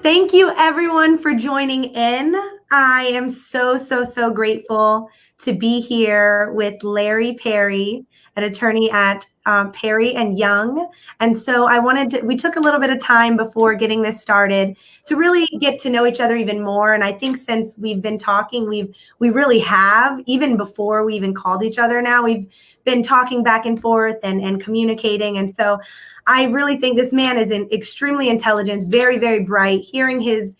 Thank you everyone for joining in. I am so grateful to be here with Larry Perry, an attorney at Perry and Young. And so we took a little bit of time before getting this started to really get to know each other even more. And I think since we've been talking, we really have, even before we even called each other now, we've been talking back and forth and communicating. And so I really think this man is extremely intelligent, very bright. Hearing his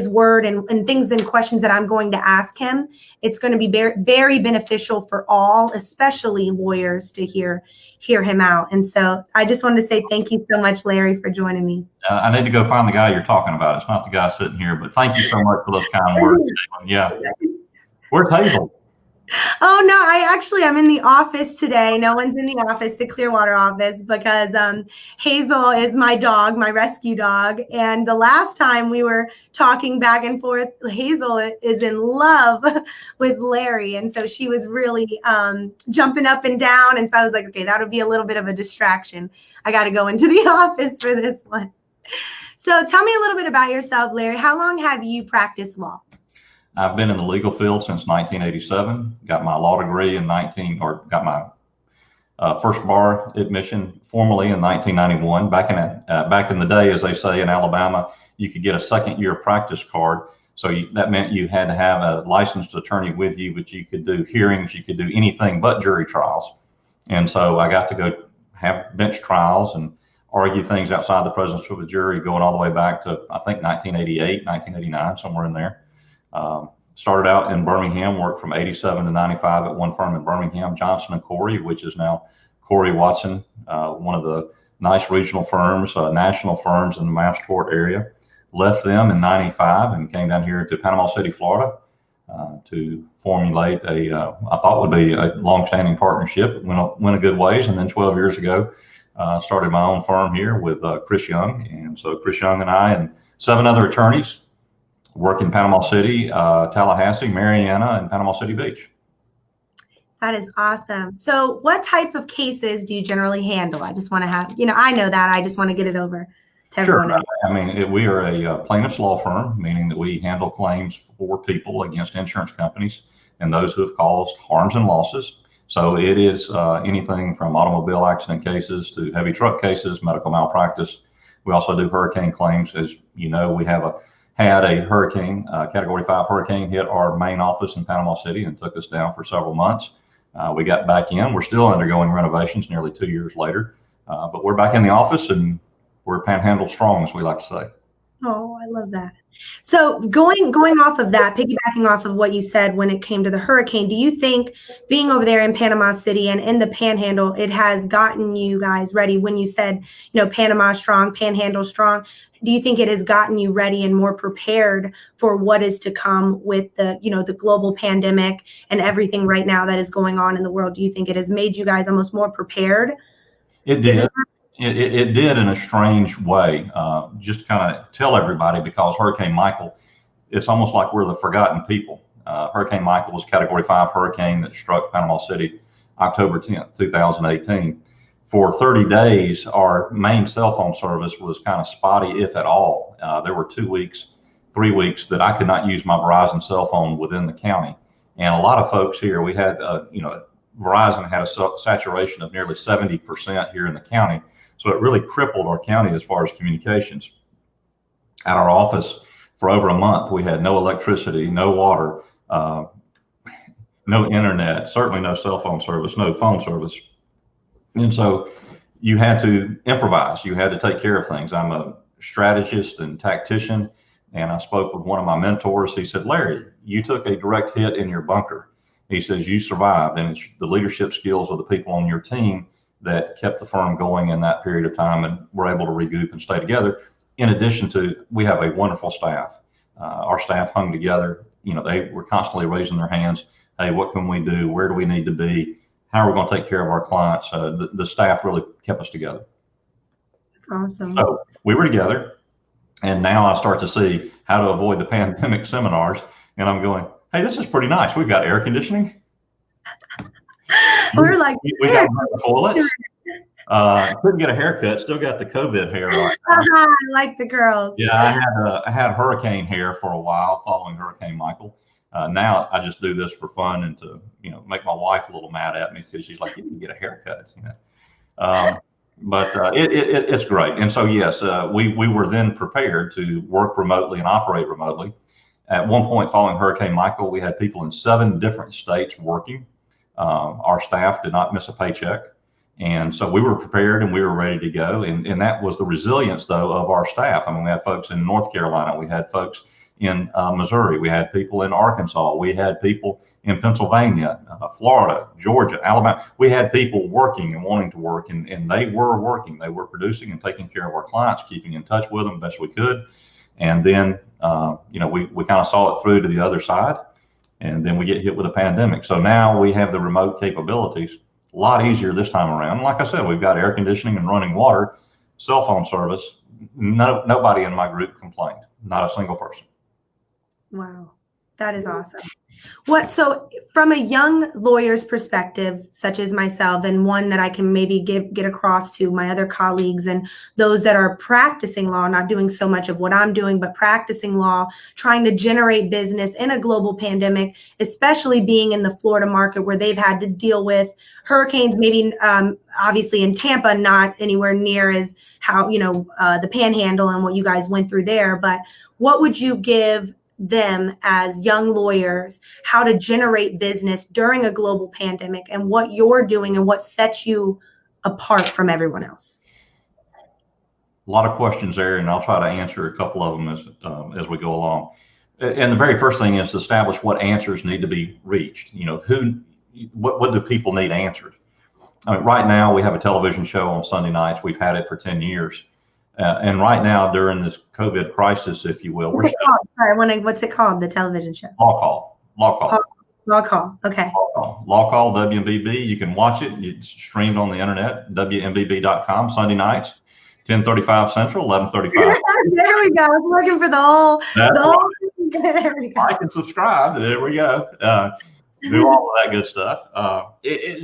word and things and questions that I'm going to ask him, it's going to be very beneficial for all, especially lawyers, to hear him out. And so I just wanted to say thank you so much, Larry, for joining me. I need to go find the guy you're talking about. It's not the guy sitting here, but thank you so much for those kind words. Yeah. Where's Hazel? Oh, no, I'm in the office today. No one's in the office, the Clearwater office, because Hazel is my dog, my rescue dog. And the last time we were talking back and forth, Hazel is in love with Larry. And so she was really jumping up and down. And so I was like, okay, that would be a little bit of a distraction. I got to go into the office for this one. So tell me a little bit about yourself, Larry. How long have you practiced law? I've been in the legal field since 1987, got my law degree got my first bar admission formally in 1991. Back in the day, as they say in Alabama, you could get a second year practice card. So that meant you had to have a licensed attorney with you, but you could do hearings, you could do anything but jury trials. And so I got to go have bench trials and argue things outside the presence of a jury, going all the way back to, I think, 1988, 1989, somewhere in there. Started out in Birmingham, worked from 87 to 95 at one firm in Birmingham, Johnson & Corey, which is now Corey Watson, one of the nice regional firms, national firms in the mass tort area. Left them in 95 and came down here to Panama City, Florida, to formulate I thought would be a long-standing partnership. Went a good ways, and then 12 years ago, started my own firm here with Chris Young. And so Chris Young and I and 7 other attorneys work in Panama City, Tallahassee, Marianna, and Panama City Beach. That is awesome. So what type of cases do you generally handle? I just want to have, I know that. I just want to get it over to everyone. Sure. I mean, we are a plaintiff's law firm, meaning that we handle claims for people against insurance companies and those who have caused harms and losses. So it is anything from automobile accident cases to heavy truck cases, medical malpractice. We also do hurricane claims. As you know, we had a hurricane, Category 5 hurricane hit our main office in Panama City and took us down for several months. We got back in. We're still undergoing renovations nearly 2 years later, but we're back in the office and we're panhandle strong, as we like to say. Oh, I love that. So going off of that, piggybacking off of what you said when it came to the hurricane, do you think being over there in Panama City and in the Panhandle, it has gotten you guys ready? When you said, Panama strong, Panhandle strong, do you think it has gotten you ready and more prepared for what is to come with the global pandemic and everything right now that is going on in the world? Do you think it has made you guys almost more prepared? It did. It did in a strange way, just to kind of tell everybody, because Hurricane Michael, it's almost like we're the forgotten people. Hurricane Michael was a Category 5 hurricane that struck Panama City October 10th, 2018. For 30 days, our main cell phone service was kind of spotty, if at all. There were 3 weeks that I could not use my Verizon cell phone within the county. And a lot of folks here, we had, Verizon had a saturation of nearly 70% here in the county. So it really crippled our county as far as communications. At our office for over a month, we had no electricity, no water, no internet, certainly no cell phone service, no phone service. And so you had to improvise. You had to take care of things. I'm a strategist and tactician, and I spoke with one of my mentors. He said, Larry, you took a direct hit in your bunker. He says, you survived, and it's the leadership skills of the people on your team that kept the firm going in that period of time, and we're able to regroup and stay together. In addition to, we have a wonderful staff. Our staff hung together. They were constantly raising their hands. Hey, what can we do? Where do we need to be? How are we going to take care of our clients? The staff really kept us together. That's awesome. So we were together, and now I start to see how to avoid the pandemic seminars, and I'm going, hey, this is pretty nice. We've got air conditioning. We're like, we got toilets. Couldn't get a haircut. Still got the COVID hair on. I like the girls. Yeah, I had hurricane hair for a while following Hurricane Michael. Now I just do this for fun and to make my wife a little mad at me because she's like, you need to get a haircut. But it's great. And so yes, we were then prepared to work remotely and operate remotely. At one point following Hurricane Michael, we had people in 7 different states working. Our staff did not miss a paycheck. And so we were prepared and we were ready to go. And that was the resilience, though, of our staff. I mean, we had folks in North Carolina. We had folks in Missouri. We had people in Arkansas. We had people in Pennsylvania, Florida, Georgia, Alabama. We had people working and wanting to work, and they were working. They were producing and taking care of our clients, keeping in touch with them best we could. And then, we kind of saw it through to the other side. And then we get hit with a pandemic. So now we have the remote capabilities. A lot easier this time around. Like I said, we've got air conditioning and running water, cell phone service. Nobody in my group complained. Not a single person. Wow, that is awesome. So from a young lawyer's perspective, such as myself, and one that I can maybe get across to my other colleagues and those that are practicing law, not doing so much of what I'm doing, but practicing law, trying to generate business in a global pandemic, especially being in the Florida market where they've had to deal with hurricanes, maybe obviously in Tampa, not anywhere near as how, the Panhandle and what you guys went through there. But what would you give them as young lawyers, how to generate business during a global pandemic, and what you're doing and what sets you apart from everyone else? A lot of questions there, and I'll try to answer a couple of them as we go along. And the very first thing is to establish what answers need to be reached. What do people need answered? I mean, right now we have a television show on Sunday nights. We've had it for 10 years. And right now, during this COVID crisis, if you will, what's it called? The television show? Law Call. Okay. Law Call, WMBB. You can watch it. It's streamed on the internet, WMBB.com, Sunday nights, 10:35 Central, 11:35. There we go. I was looking for the whole. There we go. Like and subscribe. There we go. Do all of that good stuff.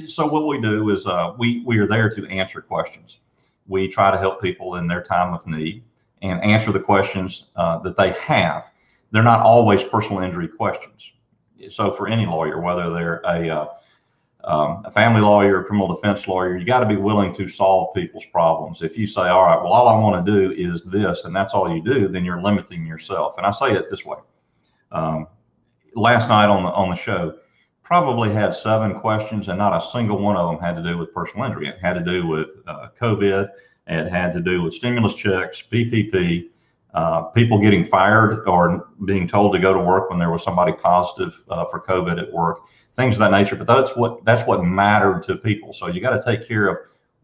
So what we do is we are there to answer questions. We try to help people in their time of need and answer the questions that they have. They're not always personal injury questions. So for any lawyer, whether they're a family lawyer, a criminal defense lawyer, you got to be willing to solve people's problems. If you say, all right, well, all I want to do is this, and that's all you do, then you're limiting yourself. And I say it this way. Last night on the show, probably had 7 questions, and not a single one of them had to do with personal injury. It had to do with COVID. It had to do with stimulus checks, PPP, people getting fired or being told to go to work when there was somebody positive for COVID at work, things of that nature. But that's what mattered to people. So you got to take care of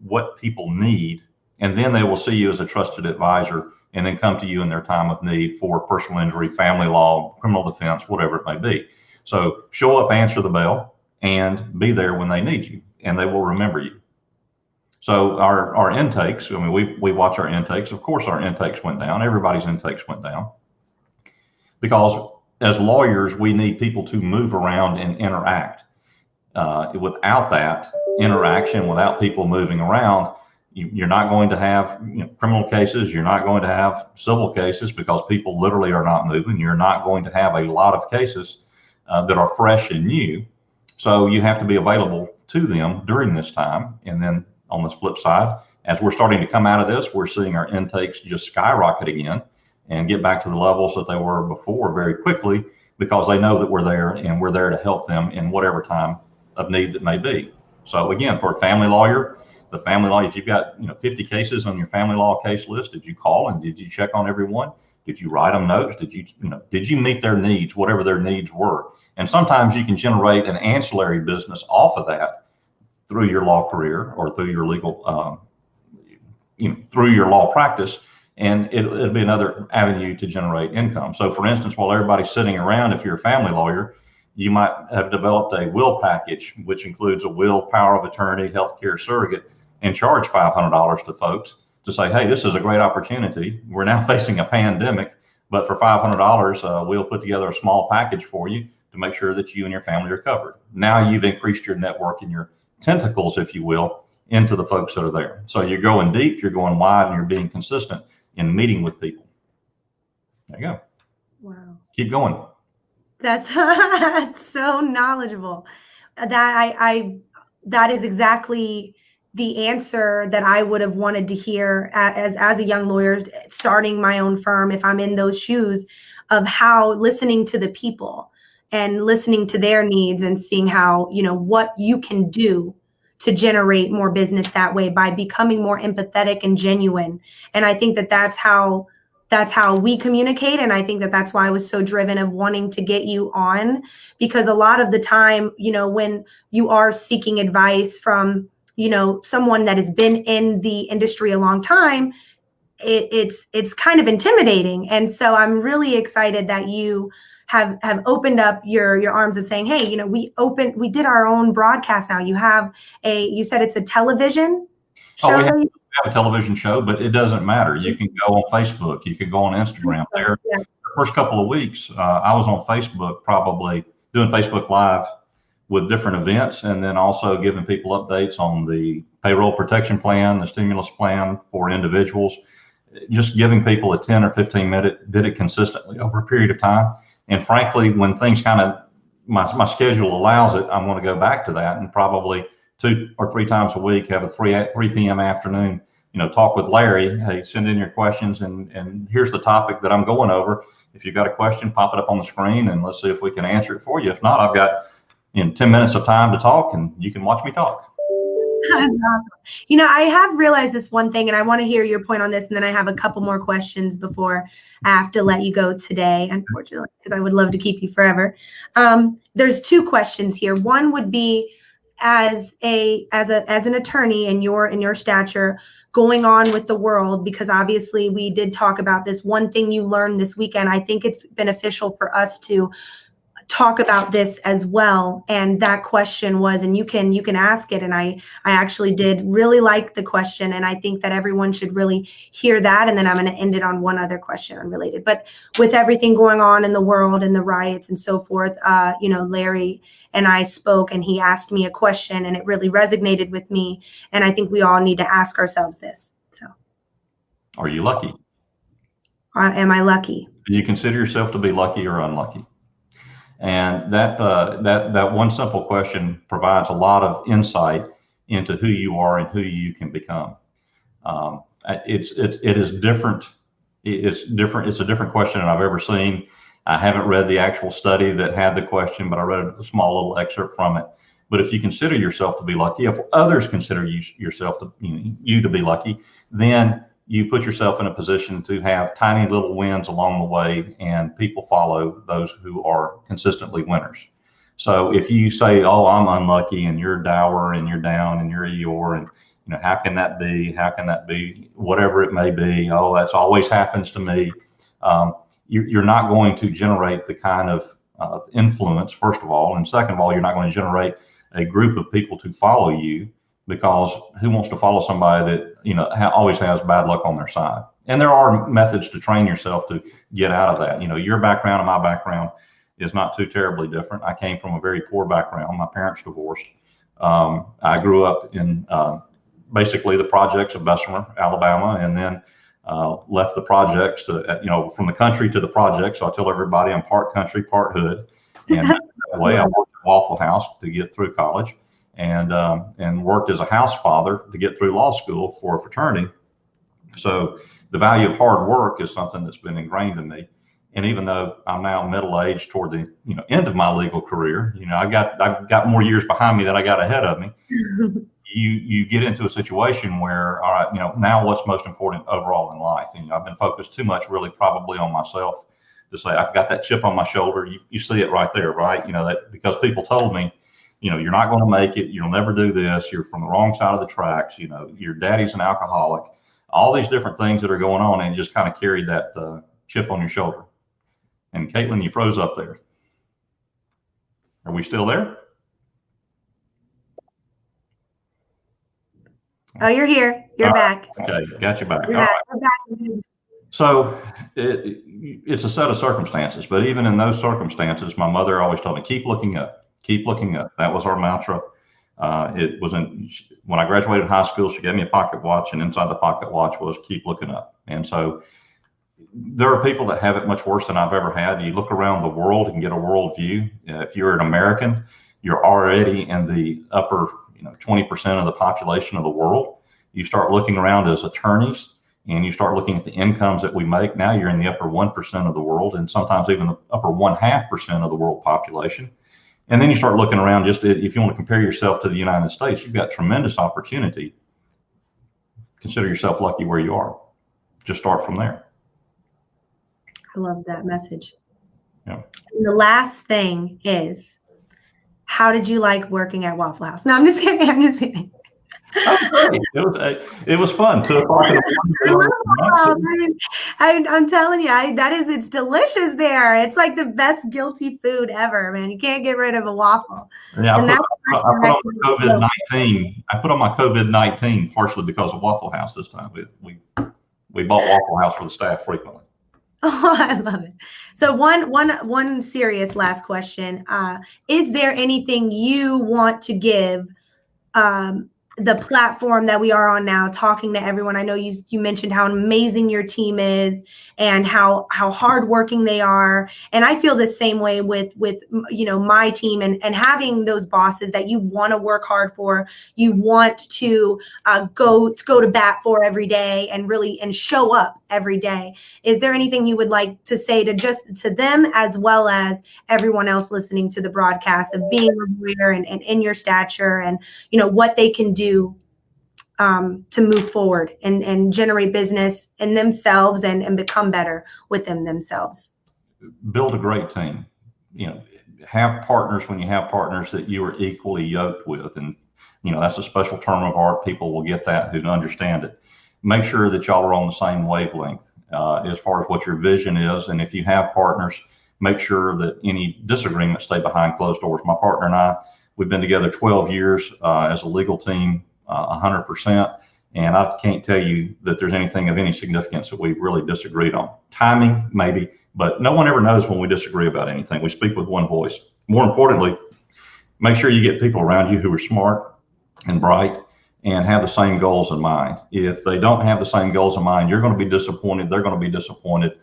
what people need, and then they will see you as a trusted advisor and then come to you in their time of need for personal injury, family law, criminal defense, whatever it may be. So show up, answer the bell, and be there when they need you, and they will remember you. So our intakes, I mean, we watch our intakes. Of course, our intakes went down. Everybody's intakes went down because as lawyers, we need people to move around and interact. Without that interaction, without people moving around, you're not going to have criminal cases. You're not going to have civil cases because people literally are not moving. You're not going to have a lot of cases that are fresh and new. So you have to be available to them during this time. And then on this flip side, as we're starting to come out of this, we're seeing our intakes just skyrocket again and get back to the levels that they were before very quickly because they know that we're there and we're there to help them in whatever time of need that may be. So again, for a family lawyer, if you've got 50 cases on your family law case list, did you call and did you check on everyone? Did you write them notes? Did you meet their needs, whatever their needs were? And sometimes you can generate an ancillary business off of that through your law career or through your legal, through your law practice, and it'll be another avenue to generate income. So for instance, while everybody's sitting around, if you're a family lawyer, you might have developed a will package, which includes a will, power of attorney, healthcare surrogate, and charge $500 to folks to say, hey, this is a great opportunity. We're now facing a pandemic, but for $500, we'll put together a small package for you to make sure that you and your family are covered. Now you've increased your network and your tentacles, if you will, into the folks that are there. So you're going deep, you're going wide, and you're being consistent in meeting with people. There you go. Wow. Keep going. That's so knowledgeable. That is exactly the answer that I would have wanted to hear as a young lawyer starting my own firm, if I'm in those shoes, of how listening to the people and listening to their needs and seeing how, what you can do to generate more business that way by becoming more empathetic and genuine. And I think that that's how we communicate. And I think that that's why I was so driven of wanting to get you on, because a lot of the time, when you are seeking advice from, someone that has been in the industry a long time, it's kind of intimidating. And so I'm really excited that you have opened up your arms of saying, hey, we did our own broadcast now. You said it's a television show? Oh, we have a television show, but it doesn't matter. You can go on Facebook. You can go on Instagram. There, the first couple of weeks, I was on Facebook, probably doing Facebook Live with different events, and then also giving people updates on the payroll protection plan, the stimulus plan for individuals, just giving people a 10 or 15 minute, did it consistently over a period of time. And frankly, when things kind of, my schedule allows it, I'm going to go back to that and probably 2 or 3 times a week, have a 3 p.m. afternoon, talk with Larry. Hey, send in your questions, and here's the topic that I'm going over. If you've got a question, pop it up on the screen and let's see if we can answer it for you. If not, I've got 10 minutes of time to talk, and you can watch me talk. I have realized this one thing, and I want to hear your point on this, and then I have a couple more questions before I have to let you go today, unfortunately, because I would love to keep you forever. There's 2 questions here. One would be, as an attorney in your stature, going on with the world, because obviously we did talk about this. One thing you learned this weekend, I think it's beneficial for us to talk about this as well. And that question was, and you can ask it. And I actually did really like the question. And I think that everyone should really hear that. And then I'm going to end it on one other question unrelated. But with everything going on in the world and the riots and so forth, Larry and I spoke, and he asked me a question, and it really resonated with me. And I think we all need to ask ourselves this. So, are you lucky? Am I lucky? Do you consider yourself to be lucky or unlucky? And that one simple question provides a lot of insight into who you are and who you can become. It is different. It's different. It's a different question than I've ever seen. I haven't read the actual study that had the question, but I read a small little excerpt from it. But if you consider yourself to be lucky, if others consider yourself to you to be lucky, then you put yourself in a position to have tiny little wins along the way, and people follow those who are consistently winners. So if you say, oh, I'm unlucky, and you're dour, and you're down, and you're Eeyore, and how can that be? How can that be? Whatever it may be, oh, that's always happens to me. You're not going to generate the kind of influence, first of all, and second of all, you're not going to generate a group of people to follow you, because who wants to follow somebody that always has bad luck on their side? And there are methods to train yourself to get out of that. Your background and my background is not too terribly different. I came from a very poor background. My parents divorced. I grew up in basically the projects of Bessemer, Alabama, and then left the projects to from the country to the projects. So I tell everybody I'm part country, part hood, and that way I worked at Waffle House to get through college. And worked as a house father to get through law school for a fraternity. So the value of hard work is something that's been ingrained in me. And even though I'm now middle-aged toward the end of my legal career, I've got more years behind me than I got ahead of me. You get into a situation where, all right, now what's most important overall in life? I've been focused too much, really, probably on myself, to say I've got that chip on my shoulder. You see it right there, right? That because people told me, you're not going to make it. You'll never do this. You're from the wrong side of the tracks. Your daddy's an alcoholic. All these different things that are going on, and you just kind of carry that chip on your shoulder. And Caitlin, you froze up there. Are we still there? Oh, you're here. You're back. Okay, got you back. All right. We're back. So it's a set of circumstances, but even in those circumstances, my mother always told me, keep looking up. Keep looking up. That was our mantra. It wasn't when I graduated high school. She gave me a pocket watch, and inside the pocket watch was keep looking up. And so there are people that have it much worse than I've ever had. You look around the world and get a world view. If you're an American, you're already in the upper 20% of the population of the world. You start looking around as attorneys, and you start looking at the incomes that we make. Now you're in the upper 1% of the world, and sometimes even the upper 0.5% of the world population. And then you start looking around, just if you want to compare yourself to the United States, you've got tremendous opportunity. Consider yourself lucky where you are. Just start from there. I love that message. Yeah. And the last thing is, how did you like working at Waffle House? No, I'm just kidding. I'm just kidding. It was fun. 2 o'clock in the morning. I'm telling you, it's delicious there. It's like the best guilty food ever, man. You can't get rid of a waffle. Yeah, I put on my COVID-19 partially because of Waffle House this time. We bought Waffle House for the staff frequently. Oh, I love it. So one serious last question. Is there anything you want to give the platform that we are on now, talking to everyone? I know you mentioned how amazing your team is and how hardworking they are. And I feel the same way with my team and having those bosses that you want to work hard for, you want to go to bat for every day and show up every day. Is there anything you would like to say to them as well as everyone else listening to the broadcast of being a lawyer and in your stature and what they can do to move forward and generate business in themselves and become better within themselves? Build a great team. Have partners when you have partners that you are equally yoked with. And, that's a special term of art. People will get that who understand it. Make sure that y'all are on the same wavelength as far as what your vision is. And if you have partners, make sure that any disagreements stay behind closed doors. My partner and I, we've been together 12 years as a legal team, 100%. And I can't tell you that there's anything of any significance that we've really disagreed on. Timing, maybe, but no one ever knows when we disagree about anything. We speak with one voice. More importantly, make sure you get people around you who are smart and bright and have the same goals in mind. If they don't have the same goals in mind, you're going to be disappointed. They're going to be disappointed.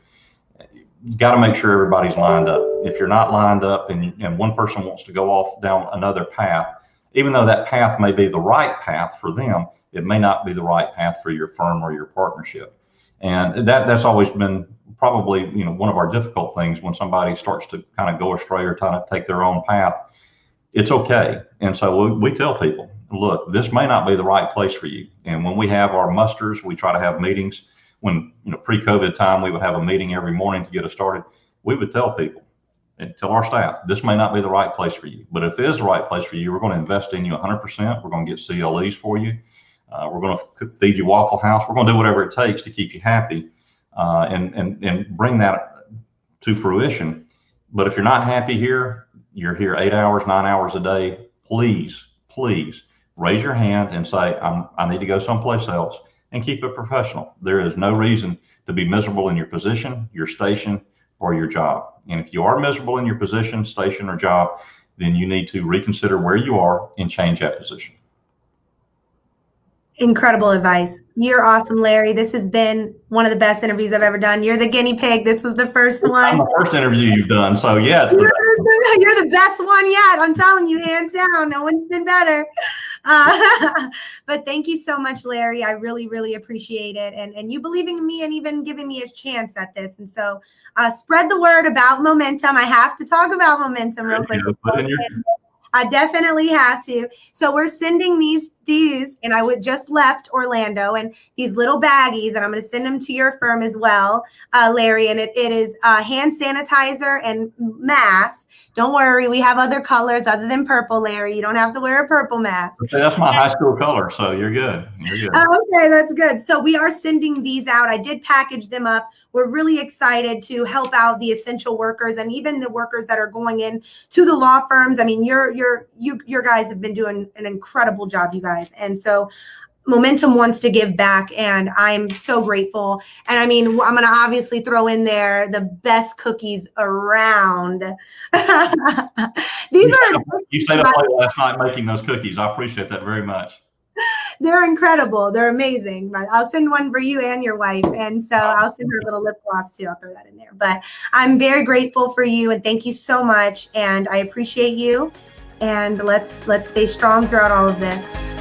You got to make sure everybody's lined up. If you're not lined up and one person wants to go off down another path, even though that path may be the right path for them, it may not be the right path for your firm or your partnership. And that's always been probably one of our difficult things when somebody starts to kind of go astray or try to take their own path. It's okay. And so we tell people, look, this may not be the right place for you. And when we have our musters, we try to have meetings. When pre-COVID time, we would have a meeting every morning to get us started. We would tell people and tell our staff, this may not be the right place for you, but if it is the right place for you, we're going to invest in you 100%. We're going to get CLEs for you. We're going to feed you Waffle House. We're going to do whatever it takes to keep you happy and bring that to fruition. But if you're not happy here, you're here 8 hours, 9 hours a day, please raise your hand and say, I need to go someplace else, and keep it professional. There is no reason to be miserable in your position, your station, or your job. And if you are miserable in your position, station, or job, then you need to reconsider where you are and change that position. Incredible advice. You're awesome, Larry. This has been one of the best interviews I've ever done. You're the guinea pig. This was the first one. I'm the first interview you've done. So yeah, you're the best one yet. I'm telling you, hands down. No one's been better. But thank you so much, Larry. I really, really appreciate it. And you believing in me and even giving me a chance at this. And so spread the word about momentum. I have to talk about momentum real quick. I definitely have to. So we're sending these, and I would just left Orlando, and these little baggies, and I'm going to send them to your firm as well, Larry. And it is hand sanitizer and masks. Don't worry, we have other colors other than purple, Larry. You don't have to wear a purple mask. Okay, that's my high school color, so you're good. You're good. Okay, that's good. So we are sending these out. I did package them up. We're really excited to help out the essential workers and even the workers that are going in to the law firms. I mean, your guys have been doing an incredible job, you guys. And so Momentum wants to give back, and I'm so grateful. And I mean, I'm going to obviously throw in there the best cookies around. These are you stayed up late last night making those cookies. I appreciate that very much. They're incredible. They're amazing. But I'll send one for you and your wife. And so I'll send her a little lip gloss too. I'll throw that in there. But I'm very grateful for you, and thank you so much. And I appreciate you. And let's stay strong throughout all of this.